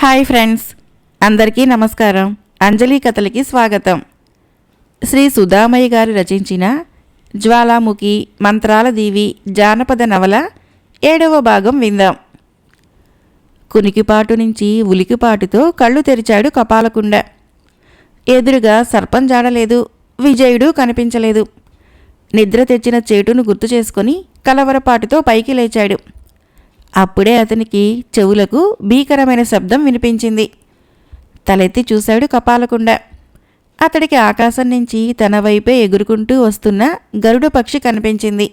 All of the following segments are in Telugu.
హాయ్ ఫ్రెండ్స్, అందరికీ నమస్కారం. అంజలి కథలకి స్వాగతం. శ్రీ సుధామయ్య గారు రచించిన జ్వాలాముఖి మంత్రాల దీవి జానపద నవల 7వ భాగం విందాం. కునికిపాటు నుంచి ఉలికిపాటుతో కళ్ళు తెరిచాడు కపాలకుండ. ఎదురుగా సర్పం జాడలేదు, విజయుడు కనిపించలేదు. నిద్ర తెచ్చిన చేటును గుర్తు చేసుకొని కలవరపాటుతో పైకి లేచాడు. అప్పుడే అతనికి చెవులకు భీకరమైన శబ్దం వినిపించింది. తలెత్తి చూశాడు కపాలకుండ. అతడికి ఆకాశం నుంచి తన వైపే ఎగురుకుంటూ వస్తున్న గరుడ పక్షి కనిపించింది.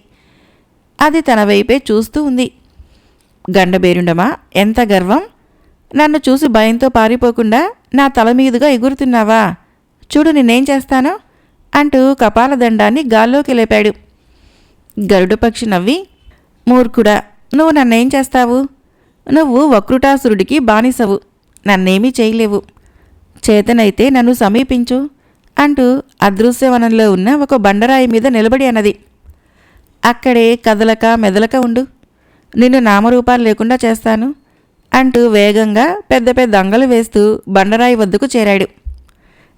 అది తన వైపే చూస్తూ ఉంది. గండబేరుండమా, ఎంత గర్వం! నన్ను చూసి భయంతో పారిపోకుండా నా తల మీదుగా ఎగురుతున్నావా? చూడు నిన్నేం చేస్తానో అంటూ కపాలదండాన్ని గాల్లోకి లేపాడు. గరుడ పక్షి నవ్వి, మూర్ఖుడా, నువ్వు నన్నేం చేస్తావు? నువ్వు వక్రుటాసురుడికి బానిసవు, నన్నేమీ చేయలేవు. చేతనైతే నన్ను సమీపించు అంటూ అదృశ్యవనంలో ఉన్న ఒక బండరాయి మీద నిలబడి అన్నది. అక్కడే కదలక మెదలక ఉండు, నిన్ను నామరూపాలు లేకుండా చేస్తాను అంటూ వేగంగా పెద్ద పెద్ద అంగలు వేస్తూ బండరాయి వద్దకు చేరాడు.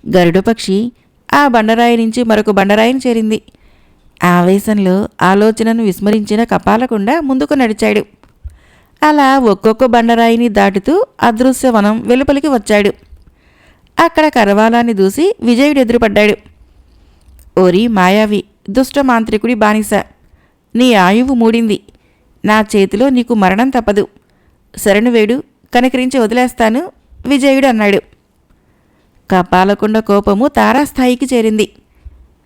గరుడపక్షి ఆ బండరాయి నుంచి మరొక బండరాయిని చేరింది. ఆవేశంలో ఆలోచనను విస్మరించిన కపాలకుండ ముందుకు నడిచాడు. అలా ఒక్కొక్క బండరాయిని దాటుతూ అదృశ్యవనం వెలుపలికి వచ్చాడు. అక్కడ కరవాలాన్ని దూసి విజయుడు ఎదురుపడ్డాడు. ఓరి మాయావి, దుష్ట మాంత్రికుడి బానిస, నీ ఆయువు మూడింది. నా చేతిలో నీకు మరణం తప్పదు. శరణు వేడు, కనికరించి వదిలేస్తాను విజయుడు అన్నాడు. కపాలకుండ కోపము తారాస్థాయికి చేరింది.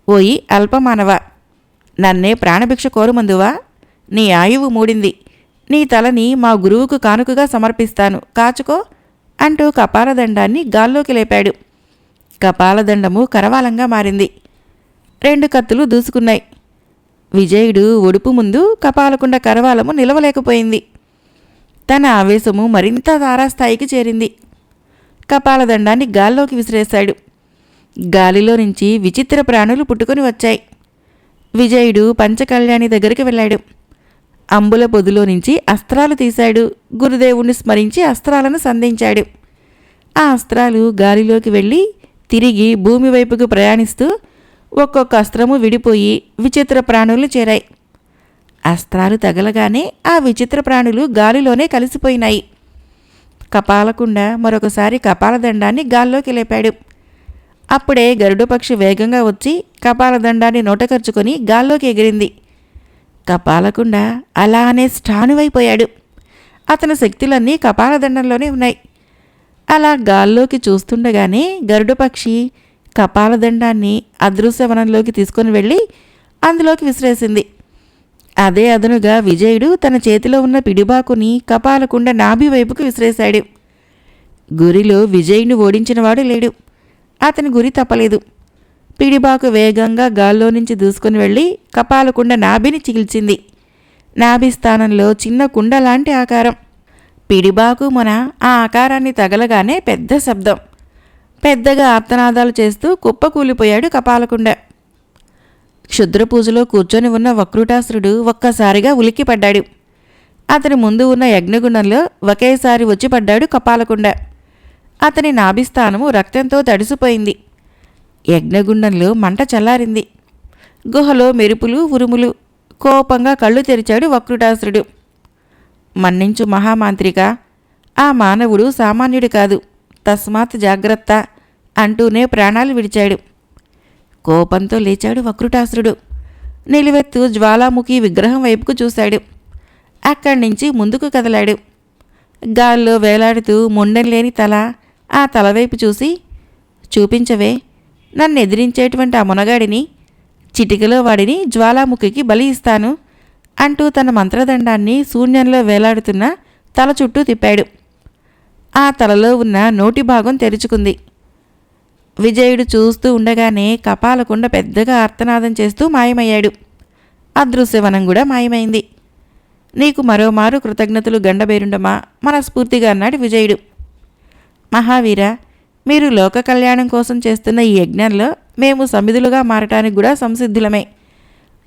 ఓయి అల్పమానవ, నన్నే ప్రాణభిక్ష కోరుమందువా? నీ ఆయువు మూడింది. నీ తలని మా గురువుకు కానుకగా సమర్పిస్తాను, కాచుకో అంటూ కపాలదండాన్ని గాల్లోకి లేపాడు. కపాలదండము కరవాలంగా మారింది. 2 కత్తులు దూసుకున్నాయి. విజయుడు ఒడుపు ముందు కపాలకుండ కరవాలము నిలవలేకపోయింది. తన ఆవేశము మరింత తారాస్థాయికి చేరింది. కపాలదండాన్ని గాల్లోకి విసిరేశాడు. గాలిలో నుంచి విచిత్ర ప్రాణులు పుట్టుకొని వచ్చాయి. విజయుడు పంచకళ్యాణి దగ్గరికి వెళ్ళాడు. అంబుల పొదులో నుంచి అస్త్రాలు తీశాడు. గురుదేవుణ్ణి స్మరించి అస్త్రాలను సంధించాడు. ఆ అస్త్రాలు గాలిలోకి వెళ్ళి తిరిగి భూమి వైపుకు ప్రయాణిస్తూ ఒక్కొక్క అస్త్రము విడిపోయి విచిత్ర ప్రాణులు చేరాయి. అస్త్రాలు తగలగానే ఆ విచిత్ర ప్రాణులు గాలిలోనే కలిసిపోయినాయి. కపాలకుండ మరొకసారి కపాలదండాన్ని గాల్లోకి లేపాడు. అప్పుడే గరుడపక్షి వేగంగా వచ్చి కపాలదండాన్ని నోటకరుచుకొని గాల్లోకి ఎగిరింది. కపాలకుండ అలానే స్టానువైపోయాడు. అతని శక్తులన్నీ కపాలదండంలోనే ఉన్నాయి. అలా గాల్లోకి చూస్తుండగానే గరుడపక్షి కపాలదండాన్ని అదృశ్యవనంలోకి తీసుకొని వెళ్ళి అందులోకి విసిరేసింది. అదే అదనుగా విజయుడు తన చేతిలో ఉన్న పిడిబాకుని కపాలకుండ నాభి వైపుకు విసిరేశాడు. గురిలో విజయుడిని ఓడించినవాడు లేడు. అతని గురి తప్పలేదు. పిడిబాకు వేగంగా గాల్లో నుంచి దూసుకొని వెళ్ళి కపాలకుండ నాభిని చీల్చింది. నాభి స్థానంలో చిన్న కుండ లాంటి ఆకారం. పిడిబాకు మొన ఆ ఆకారాన్ని తగలగానే పెద్ద శబ్దం. పెద్దగా ఆర్తనాదాలు చేస్తూ కుప్పకూలిపోయాడు కపాలకుండ. క్షుద్ర పూజలో కూర్చొని ఉన్న వక్రుటాసురుడు ఒక్కసారిగా ఉలిక్కిపడ్డాడు. అతని ముందు ఉన్న యజ్ఞగుండంలో ఒకేసారి వచ్చి పడ్డాడు కపాలకుండ. అతని నాభిస్థానము రక్తంతో తడిసిపోయింది. యజ్ఞగుండంలో మంట చల్లారింది. గుహలో మెరుపులు ఉరుములు. కోపంగా కళ్ళు తెరిచాడు వక్రుటాసురుడు. మన్నించు మహామాంత్రిక, ఆ మానవుడు సామాన్యుడు కాదు, తస్మాత్ జాగ్రత్త అంటూనే ప్రాణాలు విడిచాడు. కోపంతో లేచాడు వక్రుటాసురుడు. నిలువెత్తు జ్వాలాముఖి విగ్రహం వైపుకు చూశాడు. అక్కడి నుంచి ముందుకు కదలాడు. గాల్లో వేలాడుతూ ముండెం లేని తల, ఆ తలవైపు చూసి, చూపించవే నన్ను ఎదిరించేటువంటి ఆ మునగాడిని, చిటికలో వాడిని జ్వాలాముఖికి బలి ఇస్తాను అంటూ తన మంత్రదండాన్ని శూన్యంలో వేలాడుతున్న తల చుట్టూ తిప్పాడు. ఆ తలలో ఉన్న నోటి భాగం తెరుచుకుంది. విజయుడు చూస్తూ ఉండగానే కపాలకుండ పెద్దగా ఆర్తనాదం చేస్తూ మాయమయ్యాడు. అదృశ్యవనం కూడా మాయమైంది. నీకు మరోమారు కృతజ్ఞతలు గండబేరుండమా, మనస్ఫూర్తిగా అన్నాడు విజయుడు. మహావీర, మీరు లోక కళ్యాణం కోసం చేస్తున్న ఈ యజ్ఞంలో మేము సమిధులుగా మారటానికి కూడా సంసిద్ధులమే.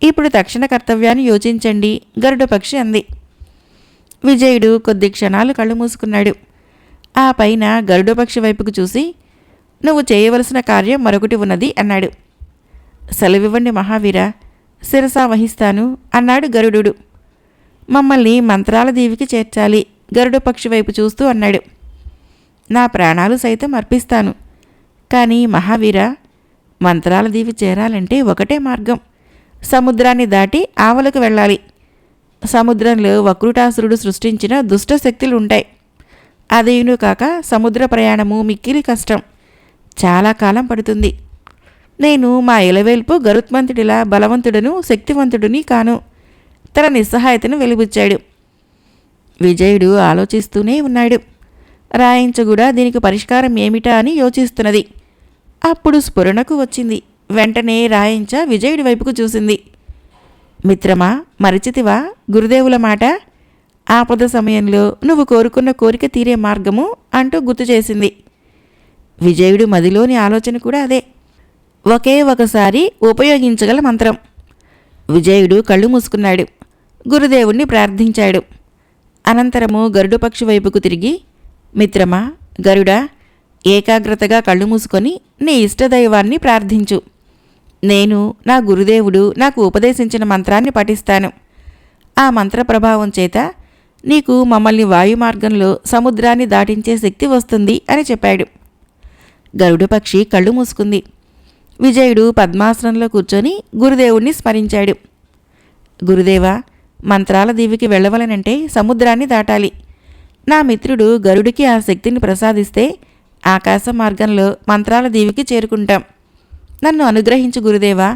ఇప్పుడు తక్షణ కర్తవ్యాన్ని యోచించండి గరుడపక్షి అంది. విజయుడు కొద్ది క్షణాలు కళ్ళు మూసుకున్నాడు. ఆ పైన గరుడపక్షి వైపుకు చూసి, నువ్వు చేయవలసిన కార్యం మరొకటి ఉన్నది అన్నాడు. సెలవివ్వండి మహావీర, శిరసా వహిస్తాను అన్నాడు గరుడు. మమ్మల్ని మంత్రాల దీవికి చేర్చాలి గరుడపక్షి వైపు చూస్తూ అన్నాడు. నా ప్రాణాలు సైతం అర్పిస్తాను. కానీ మహావీర, మంత్రాల దీవి చేరాలంటే ఒకటే మార్గం, సముద్రాన్ని దాటి ఆవలకు వెళ్ళాలి. సముద్రంలో వక్రుటాసురుడు సృష్టించిన దుష్ట శక్తులుంటాయి. అదేను కాక సముద్ర ప్రయాణము మిక్కిలి కష్టం, చాలా కాలం పడుతుంది. నేను మా ఇలవేల్పు గరుత్మంతుడిలా బలవంతుడను శక్తివంతుడిని కాను. తన నిస్సహాయతను వెలిబుచ్చాడు. విజయుడు ఆలోచిస్తూనే ఉన్నాడు. రాయించ కూడా దీనికి పరిష్కారం ఏమిటా అని యోచిస్తున్నది. అప్పుడు స్ఫురణకు వచ్చింది. వెంటనే రాయించ విజయుడి వైపుకు చూసింది. మిత్రమా, మరిచితివా గురుదేవుల మాట? ఆపద సమయంలో నువ్వు కోరుకున్న కోరిక తీరే మార్గము అంటూ గుర్తు చేసింది. విజయుడు మదిలోని ఆలోచన కూడా అదే. ఒకే ఒకసారి ఉపయోగించగల మంత్రం. విజయుడు కళ్ళు మూసుకున్నాడు. గురుదేవుణ్ణి ప్రార్థించాడు. అనంతరము గరుడపక్షి వైపుకు తిరిగి, మిత్రమా గరుడా, ఏకాగ్రతగా కళ్ళు మూసుకొని నీ ఇష్టదైవాన్ని ప్రార్థించు. నేను నా గురుదేవుడు నాకు ఉపదేశించిన మంత్రాన్ని పఠిస్తాను. ఆ మంత్ర ప్రభావం చేత నీకు మమ్మల్ని వాయుమార్గంలో సముద్రాన్ని దాటించే శక్తి వస్తుంది అని చెప్పాడు. గరుడపక్షి కళ్ళు మూసుకుంది. విజయుడు పద్మాసనంలో కూర్చొని గురుదేవుణ్ణి స్మరించాడు. గురుదేవా, మంత్రాల దీవికి వెళ్ళవలనంటే సముద్రాన్ని దాటాలి. నా మిత్రుడు గరుడికి ఆ శక్తిని ప్రసాదిస్తే ఆకాశ మార్గంలో మంత్రాల దీవికి చేరుకుంటాం. నన్ను అనుగ్రహించు గురుదేవా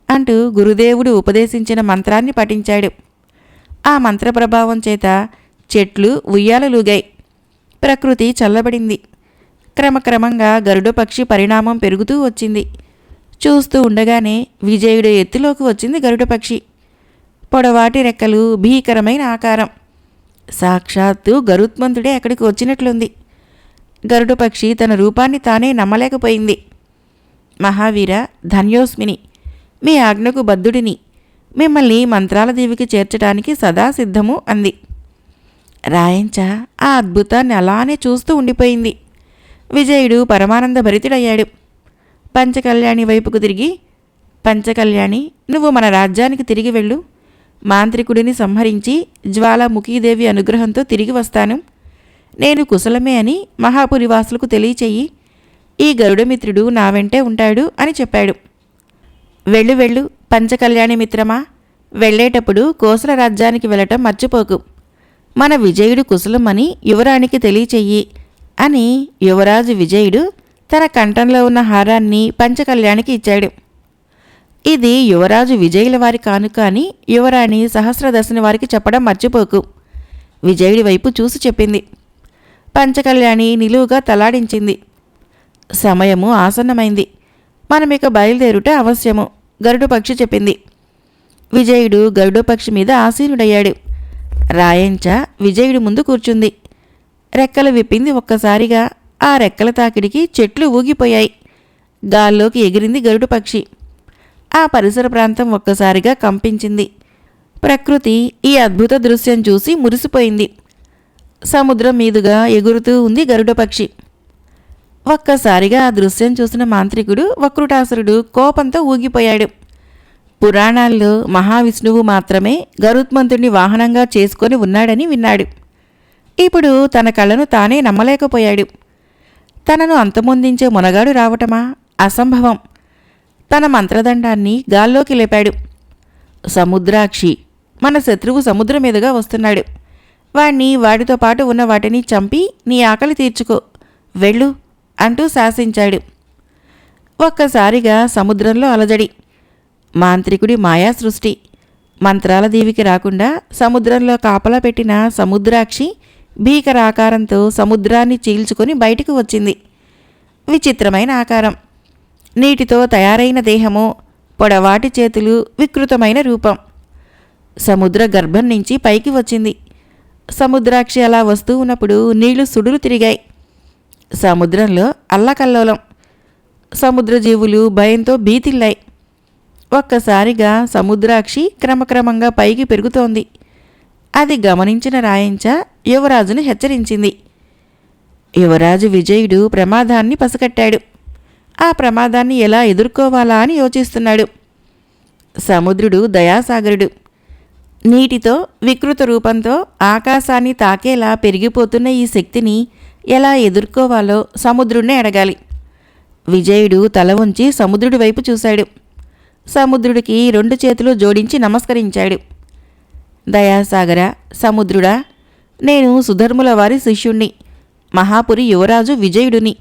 అంటూ గురుదేవుడు ఉపదేశించిన మంత్రాన్ని పఠించాడు. ఆ మంత్ర ప్రభావం చేత చెట్లు ఉయ్యాలలూగాయి. ప్రకృతి చల్లబడింది. క్రమక్రమంగా గరుడపక్షి పరిణామం పెరుగుతూ వచ్చింది. చూస్తూ ఉండగానే విజయుడు ఎత్తులోకి వచ్చింది గరుడపక్షి. పొడవాటి రెక్కలు, భీకరమైన ఆకారం. సాక్షాత్తు గరుత్మంతుడే అక్కడికి వచ్చినట్లుంది. గరుడపక్షి తన రూపాన్ని తానే నమ్మలేకపోయింది. మహావీర, ధన్యోస్మిని, మీ ఆజ్ఞకు బద్ధుడిని. మిమ్మల్ని మంత్రాల దీవికి చేర్చడానికి సదా సిద్ధము అంది. రాయంచ ఆ అద్భుతాన్ని అలానే చూస్తూ ఉండిపోయింది. విజయుడు పరమానంద భరితుడయ్యాడు. పంచకళ్యాణి వైపుకు తిరిగి, పంచకళ్యాణి, నువ్వు మన రాజ్యానికి తిరిగి వెళ్ళు. మాంత్రికుడిని సంహరించి జ్వాలాముఖీదేవి అనుగ్రహంతో తిరిగి వస్తాను. నేను కుశలమే అని మహాపురివాసులకు తెలియచెయ్యి. ఈ గరుడమిత్రుడు నా వెంటే ఉంటాడు అని చెప్పాడు. వెళ్ళు వెళ్ళు పంచకళ్యాణి మిత్రమా, వెళ్ళేటప్పుడు కోసల రాజ్యానికి వెళ్ళటం మర్చిపోకు. మన విజయుడు కుశలమని యువరానికి తెలియచెయ్యి అని యువరాజు విజయుడు తన కంఠంలో ఉన్న హారాన్ని పంచకళ్యాణికి ఇచ్చాడు. ఇది యువరాజు విజయుల వారి కానుక అని యువరాణి సహస్రదశని వారికి చెప్పడం మర్చిపోకు. విజయుడి వైపు చూసి చెప్పింది. పంచకళ్యాణి నిలువుగా తలాడించింది. సమయము ఆసన్నమైంది. మనమిక బయలుదేరుట అవశ్యము, గరుడపక్షి చెప్పింది. విజయుడు గరుడపక్షి మీద ఆసీనుడయ్యాడు. రాయంచ విజయుడి ముందు కూర్చుంది. రెక్కలు విప్పింది. ఒక్కసారిగా ఆ రెక్కల తాకిడికి చెట్లు ఊగిపోయాయి. గాల్లోకి ఎగిరింది గరుడపక్షి. ఆ పరిసర ప్రాంతం ఒక్కసారిగా కంపించింది. ప్రకృతి ఈ అద్భుత దృశ్యం చూసి మురిసిపోయింది. సముద్రం మీదుగా ఎగురుతూ ఉంది గరుడపక్షి. ఒక్కసారిగా ఆ దృశ్యం చూసిన మాంత్రికుడు వక్రుటాసురుడు కోపంతో ఊగిపోయాడు. పురాణాల్లో మహావిష్ణువు మాత్రమే గరుత్మంతుడిని వాహనంగా చేసుకొని ఉన్నాడని విన్నాడు. ఇప్పుడు తన కళ్ళను తానే నమ్మలేకపోయాడు. తనను అంతమొందించే మునగాడు రావటమా? అసంభవం. తన మంత్రదండాన్ని గాల్లోకి లేపాడు. సముద్రాక్షి, మన శత్రువు సముద్రం మీదుగా వస్తున్నాడు. వాణ్ణి, వాడితో పాటు ఉన్న వాటిని చంపి నీ ఆకలి తీర్చుకో, వెళ్ళు అంటూ శాసించాడు. ఒక్కసారిగా సముద్రంలో అలజడి. మాంత్రికుడి మాయా సృష్టి. మంత్రాల దీవికి రాకుండా సముద్రంలో కాపలా పెట్టిన సముద్రాక్షి భీకరాకారంతో సముద్రాన్ని చీల్చుకొని బయటికి వచ్చింది. విచిత్రమైన ఆకారం, నీటితో తయారైన దేహము, పొడవాటి చేతులు, వికృతమైన రూపం. సముద్ర గర్భం నుంచి పైకి వచ్చింది. సముద్రాక్షి అలా వస్తూ ఉన్నప్పుడు నీళ్లు సుడులు తిరిగాయి. సముద్రంలో అల్లకల్లోలం. సముద్ర జీవులు భయంతో భీతిల్లాయి. ఒక్కసారిగా సముద్రాక్షి క్రమక్రమంగా పైకి పెరుగుతోంది. అది గమనించిన రాయంచ యువరాజును హెచ్చరించింది. యువరాజు విజయుడు ప్రమాదాన్ని పసికట్టాడు. ఆ ప్రమాదాన్ని ఎలా ఎదుర్కోవాలా అని యోచిస్తున్నాడు. సముద్రుడు దయాసాగరుడు. నీటితో వికృత రూపంతో ఆకాశాన్ని తాకేలా పెరిగిపోతున్న ఈ శక్తిని ఎలా ఎదుర్కోవాలో సముద్రుడినే అడగాలి. విజయుడు తల వంచి సముద్రుడి వైపు చూశాడు. సముద్రుడికి 2 చేతులు జోడించి నమస్కరించాడు. దయాసాగర, సముద్రుడా, నేను సుధర్ముల వారి శిష్యుణ్ణి, మహాపురి యువరాజు విజయుడిని.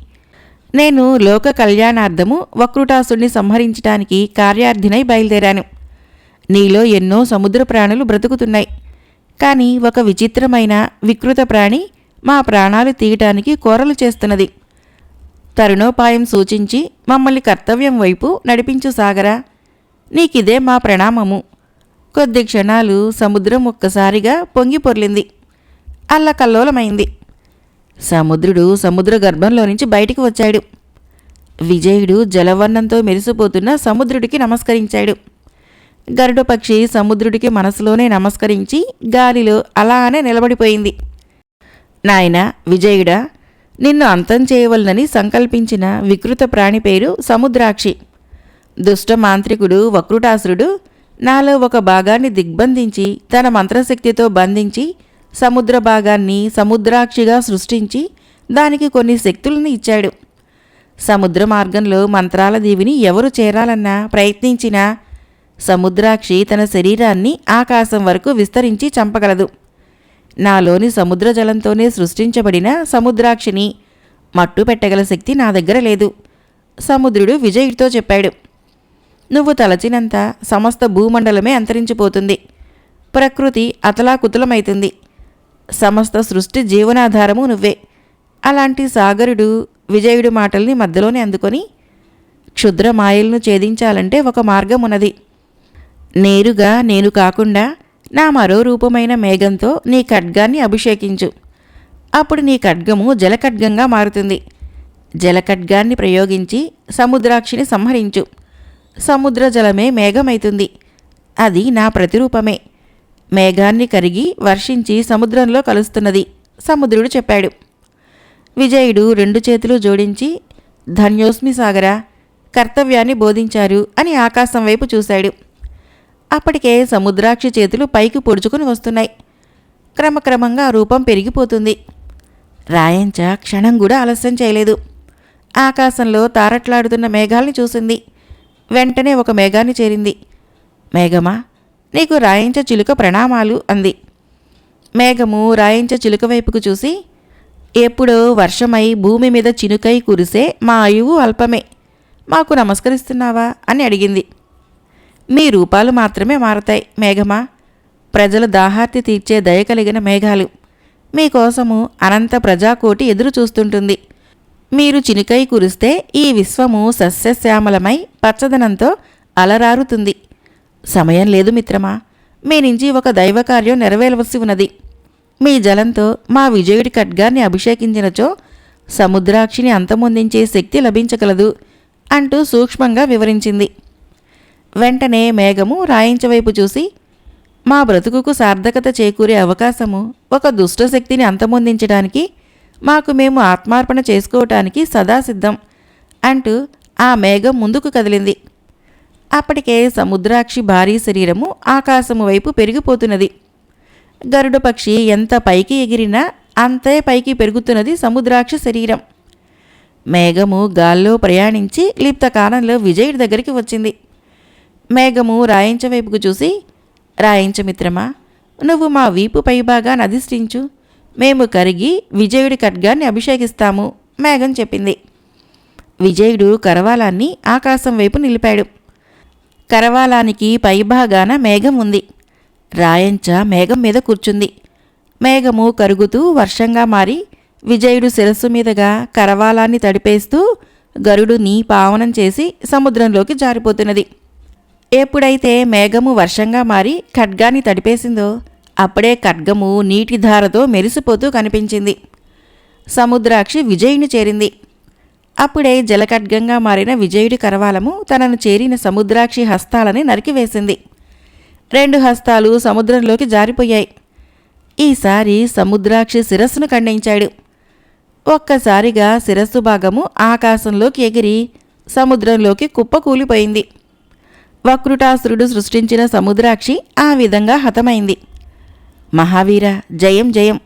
నేను లోక కళ్యాణార్థము వక్రుటాసుడిని సంహరించటానికి కార్యార్థినై బయలుదేరాను. నీలో ఎన్నో సముద్ర ప్రాణులు బ్రతుకుతున్నాయి. కానీ ఒక విచిత్రమైన వికృత ప్రాణి మా ప్రాణాలు తీయటానికి కోరలు చేస్తున్నది. తరుణోపాయం సూచించి మమ్మల్ని కర్తవ్యం వైపు నడిపించు సాగరా, నీకిదే మా ప్రణామము. కొద్ది క్షణాలు సముద్రం ఒక్కసారిగా పొంగి పొర్లింది. అల్లకల్లోలమైంది. సముద్రుడు సముద్ర గర్భంలో నుంచి బయటికి వచ్చాడు. విజయుడు జలవర్ణంతో మెరిసిపోతున్న సముద్రుడికి నమస్కరించాడు. గరుడ పక్షి సముద్రుడికి మనసులోనే నమస్కరించి గాలిలో అలానే నిలబడిపోయింది. నాయనా విజయుడా, నిన్ను అంతం చేయవలనని సంకల్పించిన వికృత ప్రాణి పేరు సముద్రాక్షి. దుష్ట మాంత్రికుడు వక్రుటాసురుడు నాలో ఒక భాగాన్ని దిగ్బంధించి తన మంత్రశక్తితో బంధించి సముద్ర భాగాన్ని సముద్రాక్షిగా సృష్టించి దానికి కొన్ని శక్తులను ఇచ్చాడు. సముద్ర మార్గంలో మంత్రాల దీవిని ఎవరు చేరాలన్నా ప్రయత్నించినా సముద్రాక్షి తన శరీరాన్ని ఆకాశం వరకు విస్తరించి చంపగలదు. నాలోని సముద్ర జలంతోనే సృష్టించబడిన సముద్రాక్షిని మట్టు పెట్టగల శక్తి నా దగ్గర లేదు. సముద్రుడు విజయుడితో చెప్పాడు. నువ్వు తలచినంత సమస్త భూమండలమే అంతరించిపోతుంది. ప్రకృతి అతలాకుతలమైతుంది. సమస్త సృష్టి జీవనాధారము నువ్వే. అలాంటి సాగరుడు విజయుడి మాటల్ని మధ్యలోనే అందుకొని, క్షుద్ర మాయలను ఛేదించాలంటే ఒక మార్గం ఉన్నది. నేరుగా నేను కాకుండా నా మరో రూపమైన మేఘంతో నీ ఖడ్గాన్ని అభిషేకించు. అప్పుడు నీ ఖడ్గము జలఖడ్గంగా మారుతుంది. జలఖడ్గాన్ని ప్రయోగించి సముద్రాక్షిని సంహరించు. సముద్ర జలమే మేఘమైతుంది. అది నా ప్రతిరూపమే. మేఘాన్ని కరిగి వర్షించి సముద్రంలో కలుస్తున్నది, సముద్రుడు చెప్పాడు. విజయుడు 2 చేతులు జోడించి, ధన్యోస్మి సాగరా, కర్తవ్యాన్ని బోధించారు అని ఆకాశం వైపు చూశాడు. అప్పటికే సముద్రాక్షి చేతులు పైకి పొడుచుకుని వస్తున్నాయి. క్రమక్రమంగా రూపం పెరిగిపోతుంది. రాయంచ క్షణం కూడా ఆలస్యం చేయలేదు. ఆకాశంలో తారట్లాడుతున్న మేఘాల్ని చూసింది. వెంటనే ఒక మేఘాన్ని చేరింది. మేఘమా, నీకు రాయించ చిలుక ప్రణామాలు అంది. మేఘము రాయించ చిలుక వైపుకు చూసి, ఎప్పుడో వర్షమై భూమి మీద చినుకై కురిసే మా ఆయువు అల్పమే, మాకు నమస్కరిస్తున్నావా అని అడిగింది. మీ రూపాలు మాత్రమే మారతాయి మేఘమా. ప్రజల దాహార్తి తీర్చే దయ కలిగిన మేఘాలు. మీకోసము అనంత ప్రజాకోటి ఎదురు చూస్తుంటుంది. మీరు చినుకై కురిస్తే ఈ విశ్వము సస్యశ్యామలమై పచ్చదనంతో అలరారుతుంది. సమయం లేదు మిత్రమా, మీ నుంచి ఒక దైవకార్యం నెరవేరవలసి ఉన్నది. మీ జలంతో మా విజయుడి ఖడ్గాన్ని అభిషేకించినచో సముద్రాక్షిని అంతమొందించే శక్తి లభించగలదు అంటూ సూక్ష్మంగా వివరించింది. వెంటనే మేఘము రాయించవైపు చూసి, మా బ్రతుకుకు సార్థకత చేకూరే అవకాశము ఒక దుష్టశక్తిని అంతమొందించడానికి మాకు మేము ఆత్మార్పణ చేసుకోవటానికి సదా సిద్ధం అంటూ ఆ మేఘం ముందుకు కదిలింది. అప్పటికే సముద్రాక్షి భారీ శరీరము ఆకాశము వైపు పెరిగిపోతున్నది. గరుడ పక్షి ఎంత పైకి ఎగిరినా అంతే పైకి పెరుగుతున్నది సముద్రాక్షి శరీరం. మేఘము గాల్లో ప్రయాణించి లిప్తకాలంలో విజయుడి దగ్గరికి వచ్చింది. మేఘము రాయించ వైపుకు చూసి, రాయించ మిత్రమా, నువ్వు మా వీపు పైభాగాన్ని అధిష్ఠించు, మేము కరిగి విజయుడి ఖడ్గాన్ని అభిషేకిస్తాము మేఘం చెప్పింది. విజయుడు కరవాలాన్ని ఆకాశం వైపు నిలిపాడు. కరవాలానికి పైభాగాన మేఘం ఉంది. రాయంచ మేఘం మీద కూర్చుంది. మేఘము కరుగుతూ వర్షంగా మారి విజయుడు శిరస్సు మీదుగా కరవాలాన్ని తడిపేస్తూ గరుడుని పావనం చేసి సముద్రంలోకి జారిపోతున్నది. ఎప్పుడైతే మేఘము వర్షంగా మారి ఖడ్గాన్ని తడిపేసిందో అప్పుడే ఖడ్గము నీటిధారతో మెరిసిపోతూ కనిపించింది. సముద్రాక్షి విజయుని చేరింది. అప్పుడే జలఖడ్గంగా మారిన విజయుడి కరవాలము తనను చేరిన సముద్రాక్షి హస్తాలని నరికివేసింది. 2 హస్తాలు సముద్రంలోకి జారిపోయాయి. ఈసారి సముద్రాక్షి శిరస్సును ఖండించాడు. ఒక్కసారిగా శిరస్సు భాగము ఆకాశంలోకి ఎగిరి సముద్రంలోకి కుప్పకూలిపోయింది. వక్రుటాసురుడు సృష్టించిన సముద్రాక్షి ఆ విధంగా హతమైంది. మహావీర, జయం జయం!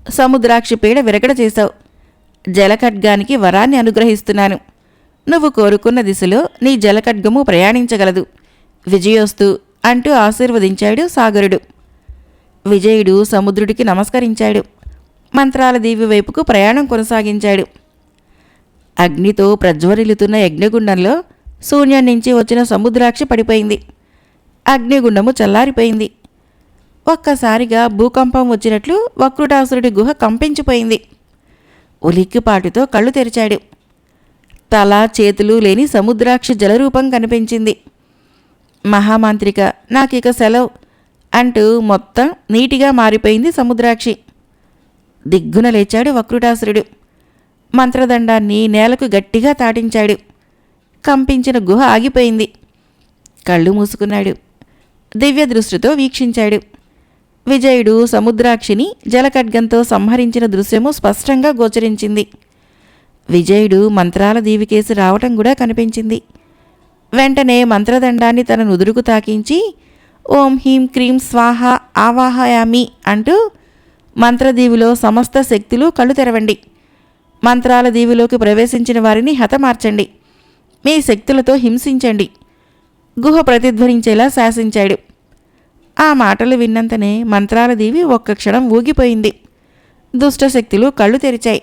సముద్రాక్షి పీడ విరగడ చేశావు. జలఖడ్గానికి వరాన్ని అనుగ్రహిస్తున్నాను. నువ్వు కోరుకున్న దిశలో నీ జలఖడ్గము ప్రయాణించగలదు. విజయోస్తు అంటూ ఆశీర్వదించాడు సాగరుడు. విజయుడు సముద్రుడికి నమస్కరించాడు. మంత్రాల దీవి వైపుకు ప్రయాణం కొనసాగించాడు. అగ్నితో ప్రజ్వరిల్లుతున్న యజ్ఞగుండంలో శూన్యం నుంచి వచ్చిన సముద్రాక్షి పడిపోయింది. అగ్నిగుండము చల్లారిపోయింది. ఒక్కసారిగా భూకంపం వచ్చినట్లు వక్రుటాసురుడి గుహ కంపించిపోయింది. ఉలిక్కిపాటుతో కళ్ళు తెరిచాడు. తల చేతులు లేని సముద్రాక్షి జలరూపం కనిపించింది. మహామాంత్రిక, నాకిక సెలవు అంటూ మొత్తం నీటిగా మారిపోయింది సముద్రాక్షి. దిగ్గున లేచాడు వక్రుటాసురుడు. మంత్రదండాన్ని నేలకు గట్టిగా తాటించాడు. కంపించిన గుహ ఆగిపోయింది. కళ్ళు మూసుకున్నాడు. దివ్య దృష్టితో వీక్షించాడు. విజయుడు సముద్రాక్షిని జలఖడ్గంతో సంహరించిన దృశ్యము స్పష్టంగా గోచరించింది. విజయుడు మంత్రాల దీవికేసి రావటం కూడా కనిపించింది. వెంటనే మంత్రదండాన్ని తన నుదురుకు తాకించి ఓం హ్రీం క్రీం స్వాహ ఆవాహయామి అంటూ మంత్రదీవిలో సమస్త శక్తులు కళ్ళు తెరవండి. మంత్రాల దీవిలోకి ప్రవేశించిన వారిని హతమార్చండి. మీ శక్తులతో హింసించండి. గుహ ప్రతిధ్వనించేలా శాసించాడు. ఆ మాటలు విన్నంతనే మంత్రాల దీవి ఒక్క క్షణం ఊగిపోయింది. దుష్టశక్తులు కళ్ళు తెరిచాయి.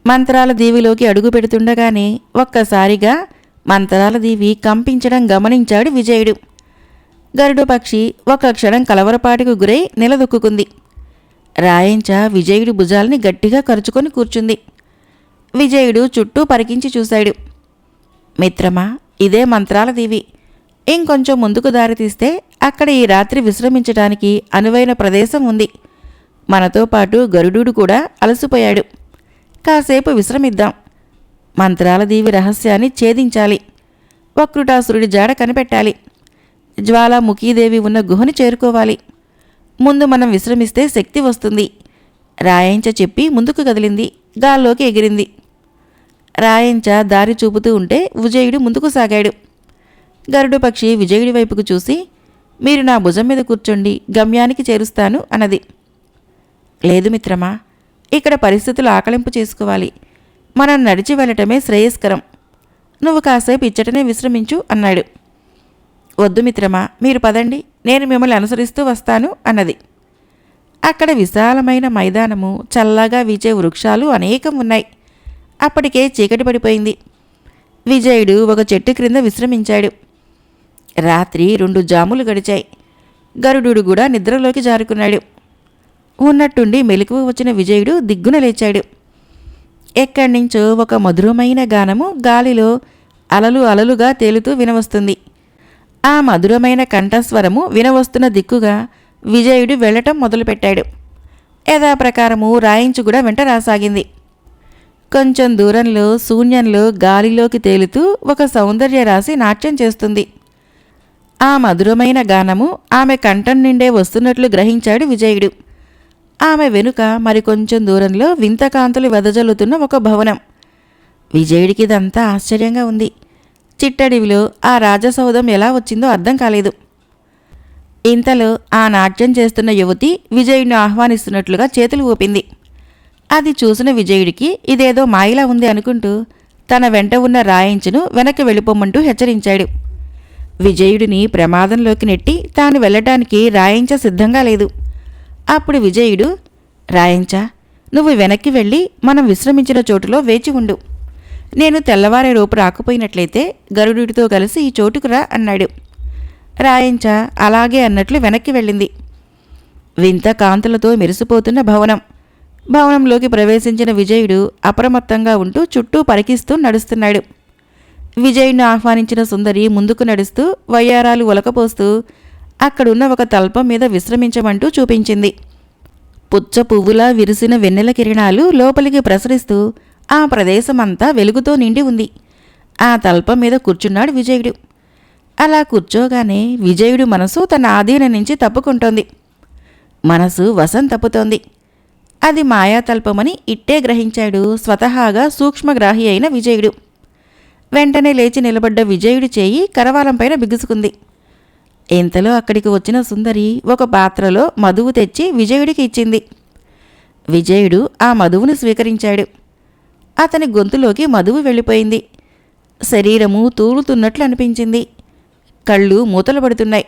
మంత్రాల దీవిలోకి అడుగు పెడుతుండగానే ఒక్కసారిగా మంత్రాల దీవి కంపించడం గమనించాడు విజయుడు. గరుడు పక్షి ఒక క్షణం కలవరపాటుకు గురై నిలదొక్కుంది. రాయంచ విజయుడు భుజాల్ని గట్టిగా కరుచుకొని కూర్చుంది. విజయుడు చుట్టూ పరికించి చూశాడు. మిత్రమా, ఇదే మంత్రాల దీవి. ఇంకొంచెం ముందుకు దారి తీస్తే అక్కడ ఈ రాత్రి విశ్రమించడానికి అనువైన ప్రదేశం ఉంది. మనతో పాటు గరుడు కూడా అలసిపోయాడు. కాసేపు విశ్రమిద్దాం. మంత్రాల దీవి రహస్యాన్ని ఛేదించాలి. వక్రుటాసురుడి జాడ కనిపెట్టాలి. జ్వాలాముఖీదేవి ఉన్న గుహని చేరుకోవాలి. ముందు మనం విశ్రమిస్తే శక్తి వస్తుంది. రాయంచ చెప్పి ముందుకు కదిలింది. గాల్లోకి ఎగిరింది. రాయంచ దారి చూపుతూ ఉంటే విజయుడు ముందుకు సాగాడు. గరుడు పక్షి విజయుడి వైపుకు చూసి, మీరు నా భుజం మీద కూర్చోండి, గమ్యానికి చేరుస్తాను అన్నది. లేదు మిత్రమా, ఇక్కడ పరిస్థితులు ఆకలింపు చేసుకోవాలి. మనం నడిచి వెళ్ళటమే శ్రేయస్కరం. నువ్వు కాసేపు ఇచ్చటనే విశ్రమించు అన్నాడు. వద్దు మిత్రమా, మీరు పదండి, నేను మిమ్మల్ని అనుసరిస్తూ వస్తాను అన్నది. అక్కడ విశాలమైన మైదానము, చల్లగా వీచే వృక్షాలు అనేకం ఉన్నాయి. అప్పటికే చీకటి పడిపోయింది. విజయుడు ఒక చెట్టు క్రింద విశ్రమించాడు. రాత్రి 2 జాములు గడిచాయి. గరుడు కూడా నిద్రలోకి జారుకున్నాడు. ఉన్నట్టుండి మెలకువ వచ్చిన విజయుడు దిగ్గున లేచాడు. ఎక్కడి నుంచో ఒక మధురమైన గానము గాలిలో అలలు అలలుగా తేలుతూ వినవస్తుంది. ఆ మధురమైన కంఠస్వరము వినవస్తున్న దిక్కుగా విజయుడు వెళ్లటం మొదలుపెట్టాడు. యథాప్రకారము రాయించు కూడా వెంట రాసాగింది. కొంచెం దూరంలో శూన్యంలో గాలిలోకి తేలుతూ ఒక సౌందర్య రాశి నాట్యం చేస్తుంది. ఆ మధురమైన గానము ఆమె కంఠం నిండే వస్తున్నట్లు గ్రహించాడు విజయుడు. ఆమె వెనుక మరికొంచెం దూరంలో వింతకాంతులు వెదజల్లుతున్న ఒక భవనం. విజయుడికి ఇదంతా ఆశ్చర్యంగా ఉంది. చిట్టడివిలో ఆ రాజసౌధం ఎలా వచ్చిందో అర్థం కాలేదు. ఇంతలో ఆ నాట్యం చేస్తున్న యువతి విజయుడిని ఆహ్వానిస్తున్నట్లుగా చేతులు ఊపింది. అది చూసిన విజయుడికి ఇదేదో మాయలా ఉంది అనుకుంటూ తన వెంట ఉన్న రాయించును వెనక్కి వెళ్ళిపోమంటూ హెచ్చరించాడు. విజయుడిని ప్రమాదంలోకి నెట్టి తాను వెళ్ళటానికి రాయించ సిద్ధంగా లేదు. అప్పుడు విజయుడు, రాయించ, నువ్వు వెనక్కి వెళ్ళి మనం విశ్రమించిన చోటులో వేచి ఉండు. నేను తెల్లవారే రూపు రాకపోయినట్లయితే గరుడుడితో కలిసి ఈ చోటుకు రా అన్నాడు. రాయించ అలాగే అన్నట్లు వెనక్కి వెళ్ళింది. వింత కాంతులతో మెరిసిపోతున్న భవనం. భవనంలోకి ప్రవేశించిన విజయుడు అప్రమత్తంగా ఉంటూ చుట్టూ పరికిస్తూ నడుస్తున్నాడు. విజయుడిని ఆహ్వానించిన సుందరి ముందుకు నడుస్తూ వయ్యారాలు ఒలకపోస్తూ అక్కడున్న ఒక తల్పం మీద విశ్రమించమంటూ చూపించింది. పుచ్చ పువ్వులా విరిసిన వెన్నెల కిరణాలు లోపలికి ప్రసరిస్తూ ఆ ప్రదేశమంతా వెలుగుతో నిండి ఉంది. ఆ తల్పం మీద కూర్చున్నాడు విజయుడు. అలా కూర్చోగానే విజయుడు మనసు తన ఆధీనం నుంచి తప్పుకుంటోంది. మనసు వశం తప్పుతోంది. అది మాయాతల్పమని ఇట్టే గ్రహించాడు స్వతహాగా సూక్ష్మగ్రాహి అయిన విజయుడు. వెంటనే లేచి నిలబడ్డ విజయుడి చేయి కరవాలంపైన బిగుసుకుంది. ఇంతలో అక్కడికి వచ్చిన సుందరి ఒక పాత్రలో మధువు తెచ్చి విజయుడికి ఇచ్చింది. విజయుడు ఆ మధువును స్వీకరించాడు. అతని గొంతులోకి మధువు వెళ్ళిపోయింది. శరీరము తూలుతున్నట్లు అనిపించింది. కళ్ళు మూతలు పడుతున్నాయి.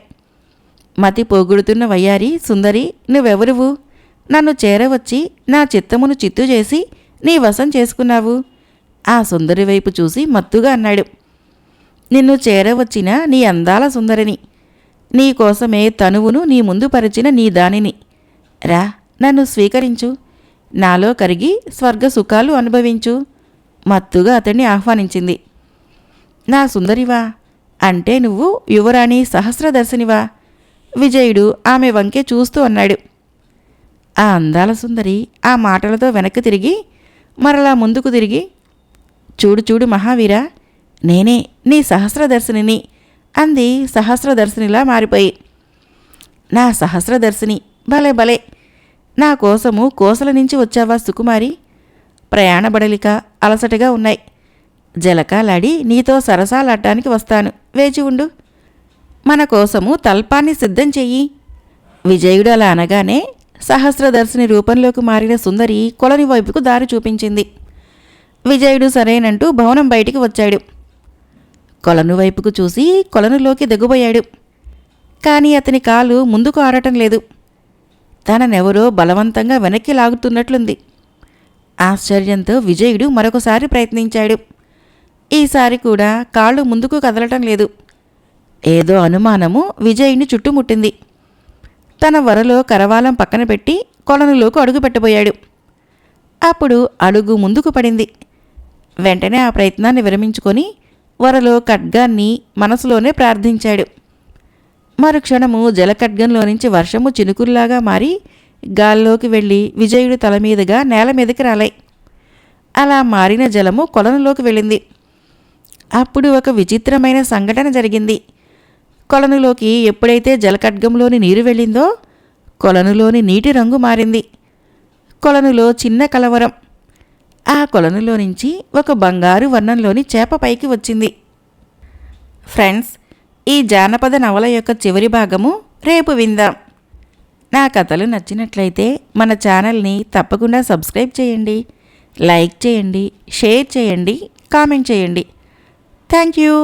మతి పోగుడుతున్న వయ్యారి సుందరి, నువ్వెవరువు? నన్ను చేరవచ్చి నా చిత్తమును చిత్తు చేసి నీ వశం చేసుకున్నావు. ఆ సుందరి వైపు చూసి మత్తుగా అన్నాడు. నిన్ను చేరవచ్చిన నీ అందాల సుందరిని, నీకోసమే తనువును నీ ముందు పరిచిన నీ దానిని. రా, నన్ను స్వీకరించు, నాలో కరిగి స్వర్గ సుఖాలు అనుభవించు. మత్తుగా అతన్ని ఆహ్వానించింది. నా సుందరివా అంటే నువ్వు యువరాణి సహస్రదర్శినివా? విజయుడు ఆమె వంకే చూస్తూ అన్నాడు. ఆ అందాల సుందరి ఆ మాటలతో వెనక్కి తిరిగి మరలా ముందుకు తిరిగి, చూడు చూడు మహావీరా, నేనే నీ సహస్రదర్శినిని అంది సహస్రదర్శినిలా మారిపోయి. నా సహస్రదర్శిని, భలే భలే, నా కోసము కోసల నుంచి వచ్చావా సుకుమారి? ప్రయాణ బడలిక అలసటగా ఉన్నాయి. జలకాలాడి నీతో సరసాలాడటానికి వస్తాను, వేచి ఉండు. మన కోసము తల్పాన్ని సిద్ధం చెయ్యి. విజయుడు అలా అనగానే సహస్రదర్శిని రూపంలోకి మారిన సుందరి కొలని వైపుకు దారి చూపించింది. విజయుడు సరేనంటూ భవనం బయటికి వచ్చాడు. కొలను వైపుకు చూసి కొలనులోకి దిగుబోయాడు. కానీ అతని కాలు ముందుకు ఆడటం లేదు. తననెవరో బలవంతంగా వెనక్కి లాగుతున్నట్లుంది. ఆశ్చర్యంతో విజయుడు మరొకసారి ప్రయత్నించాడు. ఈసారి కూడా కాళ్ళు ముందుకు కదలటం లేదు. ఏదో అనుమానము విజయుడిని చుట్టుముట్టింది. తన వరలో కరవాలం పక్కన పెట్టి కొలనులోకి అడుగు పెట్టబోయాడు. అప్పుడు అడుగు ముందుకు పడింది. వెంటనే ఆ ప్రయత్నాన్ని విరమించుకొని వరలో ఖడ్గాన్ని మనసులోనే ప్రార్థించాడు. మరుక్షణము జలఖడ్గంలో నుంచి వర్షము చినుకుల్లాగా మారి గాల్లోకి వెళ్ళి విజయుడు తల మీదుగా నేల మీదకి రాలాయి. అలా మారిన జలము కొలనులోకి వెళ్ళింది. అప్పుడు ఒక విచిత్రమైన సంఘటన జరిగింది. కొలనులోకి ఎప్పుడైతే జలఖడ్గంలోని నీరు వెళ్ళిందో కొలనులోని నీటి రంగు మారింది. కొలనులో చిన్న కలవరం. ఆ కొలనులో నుంచి ఒక బంగారు వర్ణంలోని చేప పైకి వచ్చింది. ఫ్రెండ్స్, ఈ జానపద నవల యొక్క చివరి భాగము రేపు విందాం. నా కథలు నచ్చినట్లయితే మన ఛానల్ని తప్పకుండా సబ్స్క్రైబ్ చేయండి, లైక్ చేయండి, షేర్ చేయండి, కామెంట్ చేయండి. Thank you.